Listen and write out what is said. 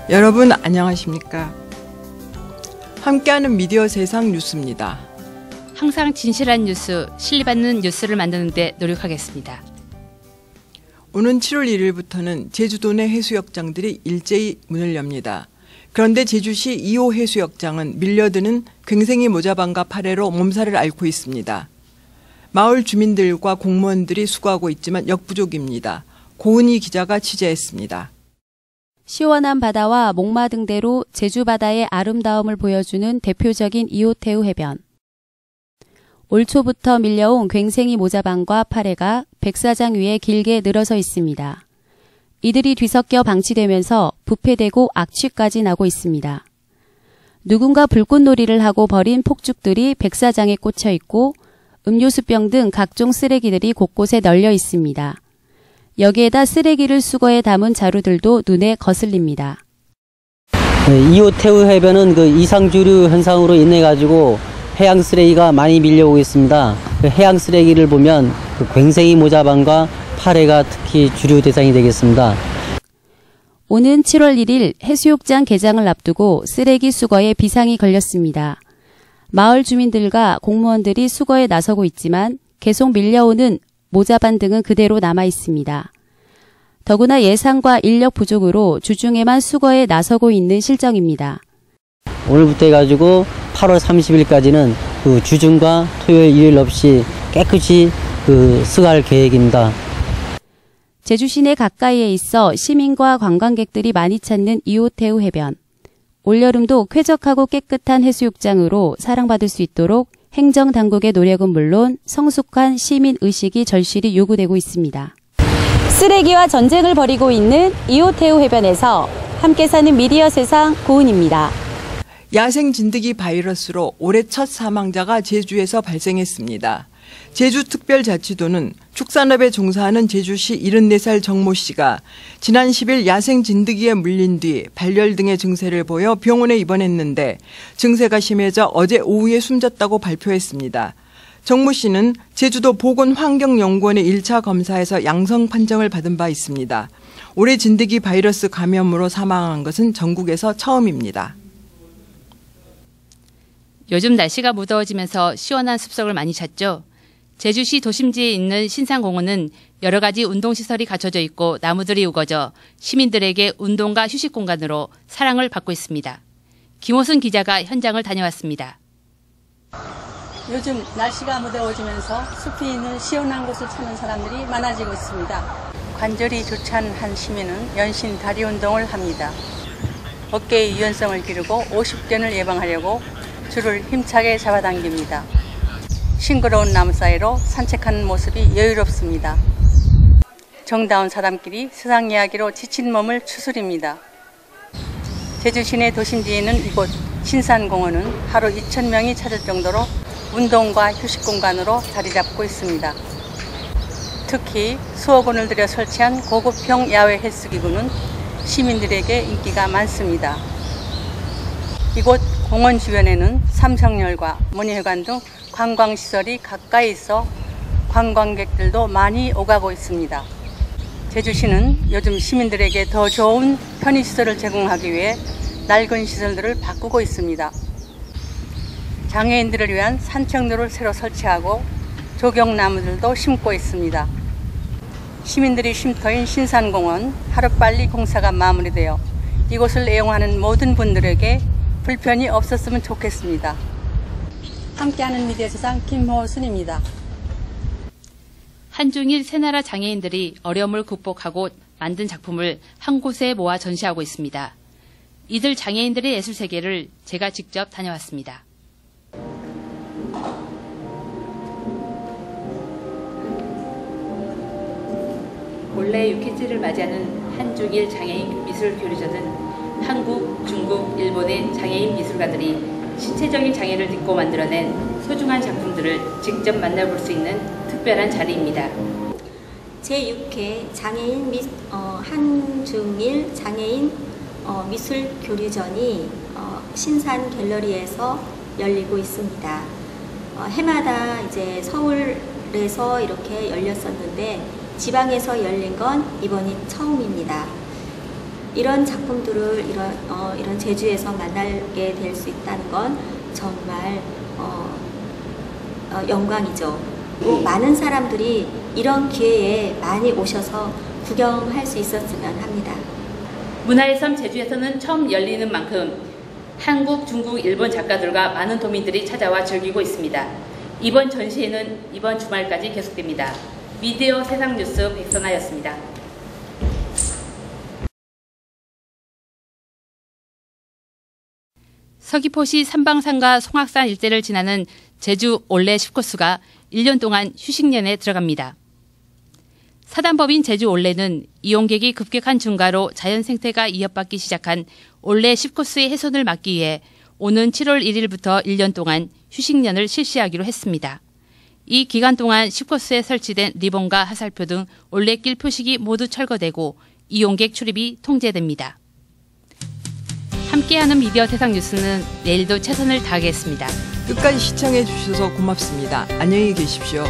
여러분 안녕하십니까? 함께하는 미디어 세상 뉴스입니다. 항상 진실한 뉴스, 신뢰받는 뉴스를 만드는 데 노력하겠습니다. 오는 7월 1일부터는 제주도 내 해수욕장들이 일제히 문을 엽니다. 그런데 제주시 2호 해수욕장은 밀려드는 괭생이 모자반과 파래로 몸살을 앓고 있습니다. 마을 주민들과 공무원들이 수고하고 있지만 역부족입니다. 고은희 기자가 취재했습니다. 시원한 바다와 목마 등대로 제주 바다의 아름다움을 보여주는 대표적인 이호태우 해변. 올 초부터 밀려온 괭생이 모자반과 파래가 백사장 위에 길게 늘어서 있습니다. 이들이 뒤섞여 방치되면서 부패되고 악취까지 나고 있습니다. 누군가 불꽃놀이를 하고 버린 폭죽들이 백사장에 꽂혀 있고 음료수병 등 각종 쓰레기들이 곳곳에 널려 있습니다. 여기에다 쓰레기를 수거해 담은 자루들도 눈에 거슬립니다. 이호태우 해변은 이상주류 현상으로 인해 가지고 해양 쓰레기가 많이 밀려오고 있습니다. 해양 쓰레기를 보면 괭생이 모자반과 파래가 특히 주류 대상이 되겠습니다. 오는 7월 1일 해수욕장 개장을 앞두고 쓰레기 수거에 비상이 걸렸습니다. 마을 주민들과 공무원들이 수거에 나서고 있지만 계속 밀려오는 모자반 등은 그대로 남아 있습니다. 더구나 예산과 인력 부족으로 주중에만 수거에 나서고 있는 실정입니다. 오늘부터 해가지고 8월 30일까지는 주중과 토요일, 일요일 없이 깨끗이 수거할 계획입니다. 제주 시내 가까이에 있어 시민과 관광객들이 많이 찾는 이호태우 해변. 올여름도 쾌적하고 깨끗한 해수욕장으로 사랑받을 수 있도록 행정당국의 노력은 물론 성숙한 시민의식이 절실히 요구되고 있습니다. 쓰레기와 전쟁을 벌이고 있는 이호태우 해변에서 함께 사는 미디어 세상 고은입니다. 야생 진드기 바이러스로 올해 첫 사망자가 제주에서 발생했습니다. 제주특별자치도는 축산업에 종사하는 제주시 74살 정모 씨가 지난 10일 야생 진드기에 물린 뒤 발열 등의 증세를 보여 병원에 입원했는데 증세가 심해져 어제 오후에 숨졌다고 발표했습니다. 정모 씨는 제주도 보건환경연구원의 1차 검사에서 양성 판정을 받은 바 있습니다. 올해 진드기 바이러스 감염으로 사망한 것은 전국에서 처음입니다. 요즘 날씨가 무더워지면서 시원한 습석을 많이 찾죠. 제주시 도심지에 있는 신산공원은 여러 가지 운동시설이 갖춰져 있고 나무들이 우거져 시민들에게 운동과 휴식 공간으로 사랑을 받고 있습니다. 김호순 기자가 현장을 다녀왔습니다. 요즘 날씨가 무더워지면서 숲이 있는 시원한 곳을 찾는 사람들이 많아지고 있습니다. 관절이 좋지 않은 한 시민은 연신 다리 운동을 합니다. 어깨의 유연성을 기르고 50견을 예방하려고 줄을 힘차게 잡아당깁니다. 싱그러운 나무 사이로 산책하는 모습이 여유롭습니다. 정다운 사람끼리 세상 이야기로 지친 몸을 추스립니다. 제주 시내 도심지에 있는 이곳 신산공원은 하루 2,000명이 찾을 정도로 운동과 휴식 공간으로 자리 잡고 있습니다. 특히 수억 원을 들여 설치한 고급형 야외 헬스기구는 시민들에게 인기가 많습니다. 이곳 공원 주변에는 삼성열과 문예회관 등 관광시설이 가까이 있어 관광객들도 많이 오가고 있습니다. 제주시는 요즘 시민들에게 더 좋은 편의시설을 제공하기 위해 낡은 시설들을 바꾸고 있습니다. 장애인들을 위한 산책로를 새로 설치하고 조경나무들도 심고 있습니다. 시민들이 쉼터인 신산공원 하루빨리 공사가 마무리되어 이곳을 애용하는 모든 분들에게 불편이 없었으면 좋겠습니다. 함께하는 미디어 세상 김호순입니다. 한중일 세 나라 장애인들이 어려움을 극복하고 만든 작품을 한 곳에 모아 전시하고 있습니다. 이들 장애인들의 예술 세계를 제가 직접 다녀왔습니다. 올해 6회째를 맞이하는 한중일 장애인 미술 교류전은 한국, 중국, 일본의 장애인 미술가들이 신체적인 장애를 딛고 만들어낸 소중한 작품들을 직접 만나볼 수 있는 특별한 자리입니다. 제6회 장애인 한중일 장애인 미술 교류전이 신산 갤러리에서 열리고 있습니다. 해마다 이제 서울에서 이렇게 열렸었는데 지방에서 열린 건 이번이 처음입니다. 이런 작품들을 이런 제주에서 만나게 될 수 있다는 건 정말 영광이죠. 또 많은 사람들이 이런 기회에 많이 오셔서 구경할 수 있었으면 합니다. 문화의 섬 제주에서는 처음 열리는 만큼 한국, 중국, 일본 작가들과 많은 도민들이 찾아와 즐기고 있습니다. 이번 전시회는 이번 주말까지 계속됩니다. 미디어 세상뉴스 백선아였습니다. 서귀포시 삼방산과 송악산 일대를 지나는 제주 올레 10코스가 1년 동안 휴식년에 들어갑니다. 사단법인 제주 올레는 이용객이 급격한 증가로 자연 생태가 위협받기 시작한 올레 10코스의 훼손을 막기 위해 오는 7월 1일부터 1년 동안 휴식년을 실시하기로 했습니다. 이 기간 동안 10코스에 설치된 리본과 하살표 등 올레길 표식이 모두 철거되고 이용객 출입이 통제됩니다. 함께하는 미디어 세상 뉴스는 내일도 최선을 다하겠습니다. 끝까지 시청해 주셔서 고맙습니다. 안녕히 계십시오.